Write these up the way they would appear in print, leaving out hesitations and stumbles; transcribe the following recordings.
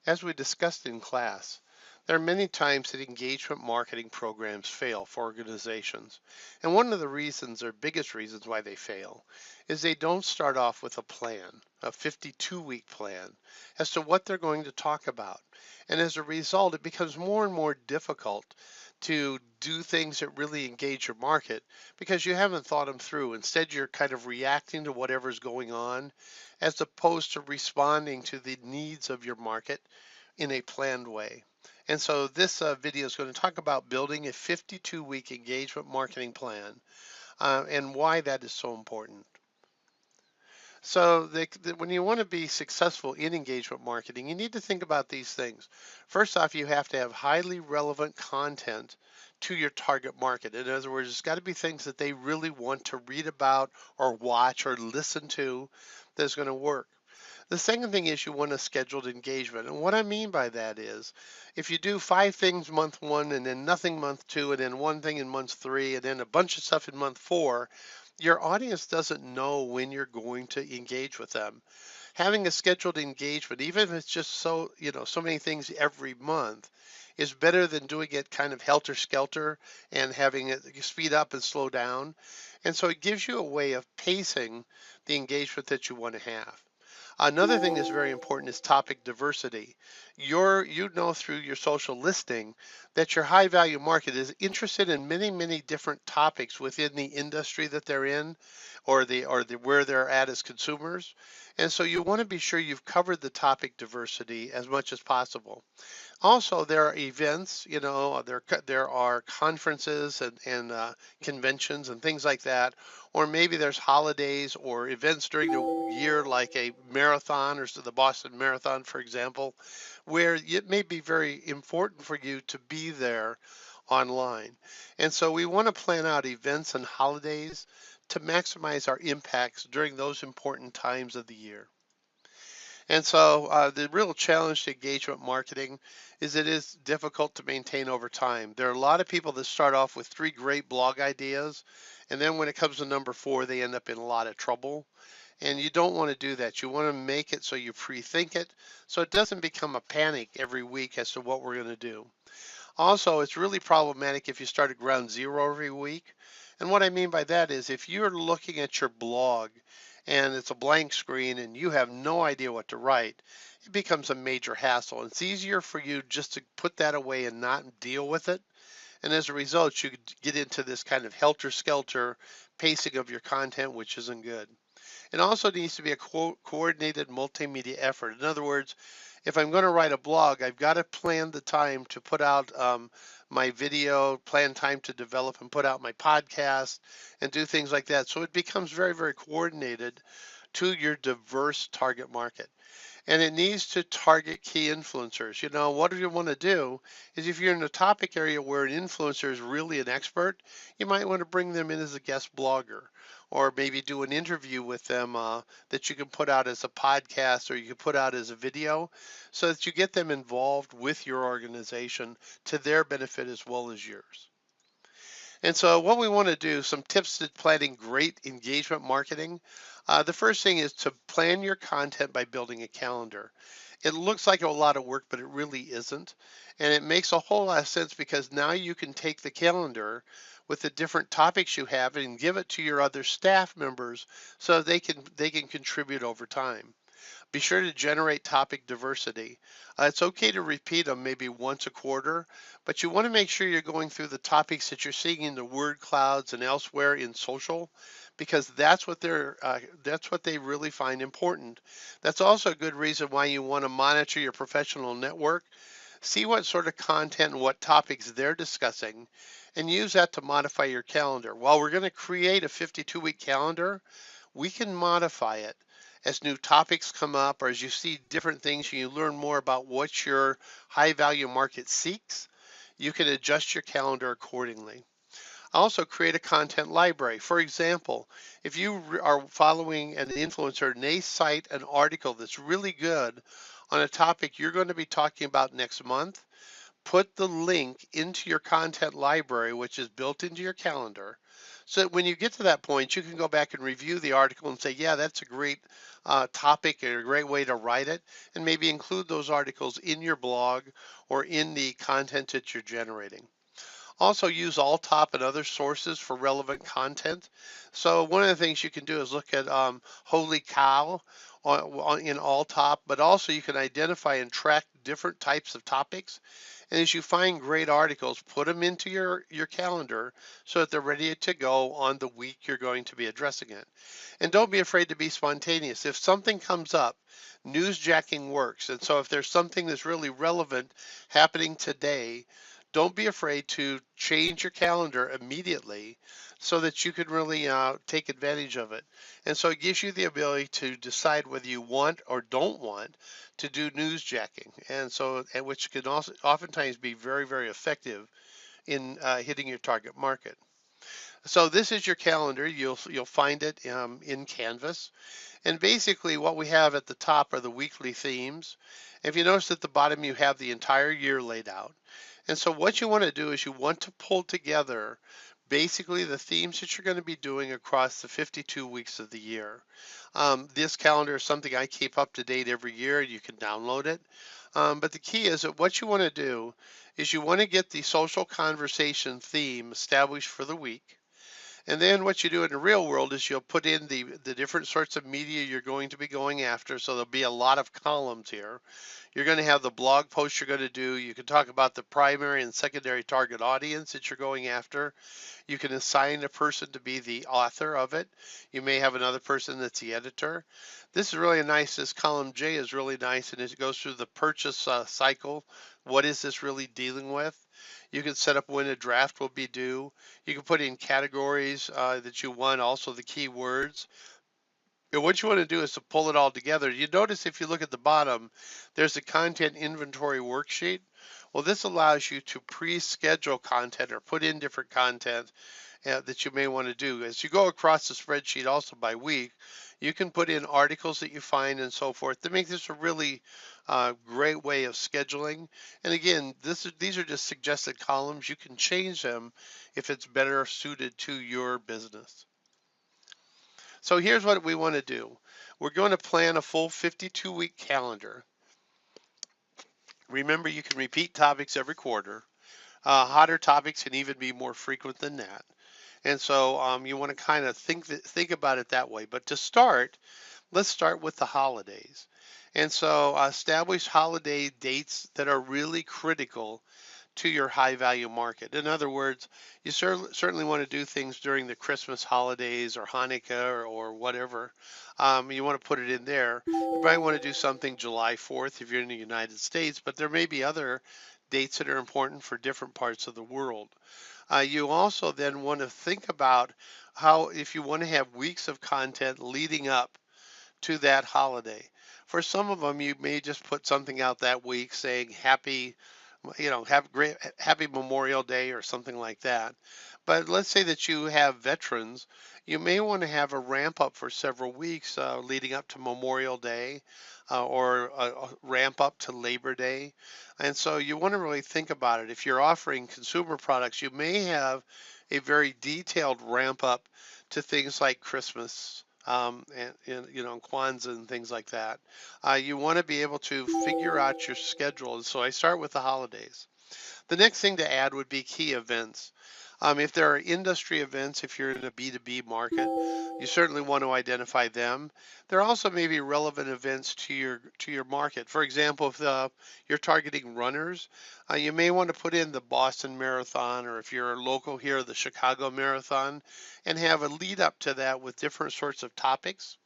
As we discussed in class, there are many times that engagement marketing programs fail for organizations. And one of the reasons, or biggest reasons why they fail, is they don't start off with a plan, a 52-week plan, as to what they're going to talk about. And as a result, it becomes more and more difficult to do things that really engage your market because you haven't thought them through. Instead, you're kind of reacting to whatever's going on as opposed to responding to the needs of your market in a planned way. And so this video is going to talk about building a 52-week engagement marketing plan and why that is so important. So when you want to be successful in engagement marketing, you need to think about these things. First off, you have to have highly relevant content to your target market. In other words, it's got to be things that they really want to read about or watch or listen to that's going to work. The second thing is you want a scheduled engagement. And what I mean by that is if you do 5 things month 1 and then nothing month 2 and then one thing in month 3 and then a bunch of stuff in month 4, your audience doesn't know when you're going to engage with them. Having a scheduled engagement, even if it's just so many things every month, is better than doing it kind of helter skelter and having it speed up and slow down. And so it gives you a way of pacing the engagement that you want to have. Another thing that's very important is topic diversity. You know through your social listing that your high value market is interested in many, many different topics within the industry that they're in or the where they're at as consumers. And so you want to be sure you've covered the topic diversity as much as possible. Also, there are events, there are conferences and conventions and things like that, or maybe there's holidays or events during the year, like a marathon or so the Boston Marathon, for example, where it may be very important for you to be there online. And so we want to plan out events and holidays to maximize our impacts during those important times of the year. And so the real challenge to engagement marketing is it is difficult to maintain over time. There are a lot of people that start off with 3 great blog ideas, and then when it comes to number 4, they end up in a lot of trouble. And you don't want to do that. You want to make it so you pre-think it, so it doesn't become a panic every week as to what we're going to do. Also, it's really problematic if you start at ground zero every week. And what I mean by that is if you're looking at your blog and it's a blank screen and you have no idea what to write, it becomes a major hassle. It's easier for you just to put that away and not deal with it. And as a result, you get into this kind of helter-skelter pacing of your content, which isn't good. It also needs to be a coordinated multimedia effort. In other words, if I'm going to write a blog, I've got to plan the time to put out my video, plan time to develop and put out my podcast, and do things like that. So it becomes very, very coordinated to your diverse target market. And it needs to target key influencers. What you want to do is if you're in a topic area where an influencer is really an expert, you might want to bring them in as a guest blogger or maybe do an interview with them that you can put out as a podcast or you can put out as a video so that you get them involved with your organization to their benefit as well as yours. And so what we want to do, some tips to planning great engagement marketing. The first thing is to plan your content by building a calendar. It looks like a lot of work, but it really isn't. And it makes a whole lot of sense because now you can take the calendar with the different topics you have and give it to your other staff members so they can contribute over time. Be sure to generate topic diversity. It's okay to repeat them maybe once a quarter, but you want to make sure you're going through the topics that you're seeing in the word clouds and elsewhere in social, because that's what they really find important. That's also a good reason why you want to monitor your professional network, see what sort of content and what topics they're discussing, and use that to modify your calendar. While we're going to create a 52-week calendar, we can modify it as new topics come up or as you see different things and you learn more about what your high value market seeks, you can adjust your calendar accordingly. Also create a content library. For example, if you are following an influencer and they cite an article that's really good on a topic you're going to be talking about next month, put the link into your content library, which is built into your calendar, So when you get to that point, you can go back and review the article and say, yeah, that's a great topic and a great way to write it, and maybe include those articles in your blog or in the content that you're generating. Also use Alltop and other sources for relevant content. So one of the things you can do is look at Holy Cow in Alltop, but also you can identify and track different types of topics. And as you find great articles, put them into your calendar so that they're ready to go on the week you're going to be addressing it. And don't be afraid to be spontaneous. If something comes up, newsjacking works. And so if there's something that's really relevant happening today, don't be afraid to change your calendar immediately so that you can really take advantage of it. And so it gives you the ability to decide whether you want or don't want to do newsjacking. And so, and which can also oftentimes be very, very effective in hitting your target market. So this is your calendar. You'll find it in Canvas. And basically what we have at the top are the weekly themes. If you notice at the bottom, you have the entire year laid out. And so what you want to do is you want to pull together basically the themes that you're going to be doing across the 52 weeks of the year. This calendar is something I keep up to date every year. You can download it. But the key is that what you want to do is you want to get the social conversation theme established for the week. And then what you do in the real world is you'll put in the different sorts of media you're going to be going after. So there'll be a lot of columns here. You're going to have the blog posts you're going to do. You can talk about the primary and secondary target audience that you're going after. You can assign a person to be the author of it. You may have another person that's the editor. This is really nice. This column J is really nice, and it goes through the purchase cycle. What is this really dealing with? You can set up when a draft will be due. You can put in categories that you want, also the keywords. And what you want to do is to pull it all together. You notice if you look at the bottom, there's a content inventory worksheet. Well, this allows you to pre-schedule content or put in different content that you may want to do. As you go across the spreadsheet also by week, you can put in articles that you find and so forth to make this a really great way of scheduling. And again, these are just suggested columns. You can change them if it's better suited to your business. So here's what we want to do. We're going to plan a full 52-week calendar. Remember, you can repeat topics every quarter. Hotter topics can even be more frequent than that. And so you want to kind of think about it that way. But to start, let's start with the holidays. And so establish holiday dates that are really critical to your high value market. In other words, you certainly want to do things during the Christmas holidays or Hanukkah or whatever. You want to put it in there. You might want to do something July 4th if you're in the United States, but there may be other dates that are important for different parts of the world. You also then want to think about how, if you want to have weeks of content leading up to that holiday. For some of them, you may just put something out that week saying happy, have great happy Memorial Day or something like that. But let's say that you have veterans, you may want to have a ramp up for several weeks leading up to Memorial Day or a ramp up to Labor Day. And so you want to really think about it. If you're offering consumer products, you may have a very detailed ramp up to things like Christmas and Kwanzaa and things like that. You want to be able to figure out your schedule. And so I start with the holidays. The next thing to add would be key events. If there are industry events, if you're in a B2B market, you certainly want to identify them. There also may be relevant events to your market. For example, if you're targeting runners, you may want to put in the Boston Marathon, or if you're local here, the Chicago Marathon, and have a lead up to that with different sorts of topics.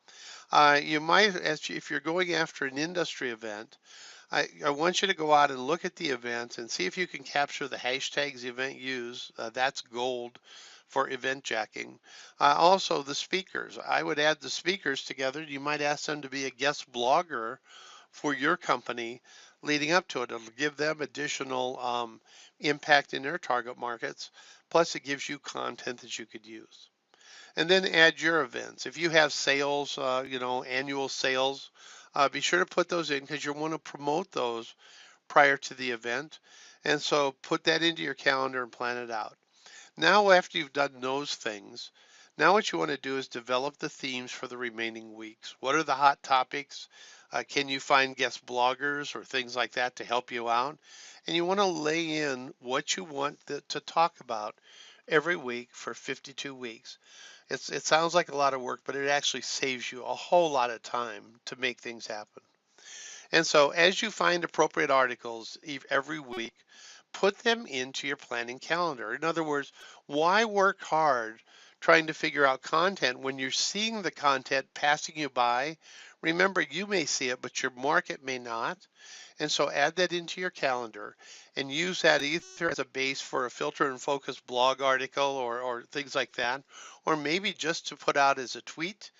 You might, if you're going after an industry event, I want you to go out and look at the event and see if you can capture the hashtags the event use. That's gold for event jacking. Also, the speakers. I would add the speakers together. You might ask them to be a guest blogger for your company leading up to it. It'll give them additional impact in their target markets. Plus, it gives you content that you could use. And then add your events. If you have sales, annual sales, be sure to put those in because you want to promote those prior to the event. And so put that into your calendar and plan it out. Now, after you've done those things, now what you want to do is develop the themes for the remaining weeks. What are the hot topics? Can you find guest bloggers or things like that to help you out? And you want to lay in what you want to talk about every week for 52 weeks. It sounds like a lot of work, but it actually saves you a whole lot of time to make things happen. And so as you find appropriate articles every week, put them into your planning calendar. In other words, why work hard trying to figure out content when you're seeing the content passing you by? Remember, you may see it, but your market may not. And so add that into your calendar and use that either as a base for a filter and focus blog article or things like that, or maybe just to put out as a tweet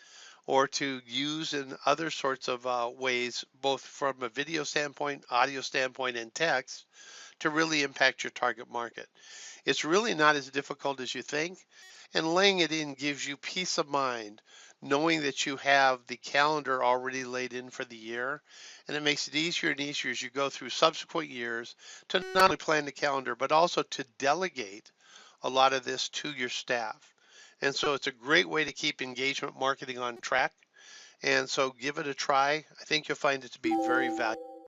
or to use in other sorts of ways, both from a video standpoint, audio standpoint, and text to really impact your target market. It's really not as difficult as you think, and laying it in gives you peace of mind, knowing that you have the calendar already laid in for the year, and it makes it easier and easier as you go through subsequent years to not only plan the calendar, but also to delegate a lot of this to your staff. And so it's a great way to keep engagement marketing on track. And so give it a try. I think you'll find it to be very valuable.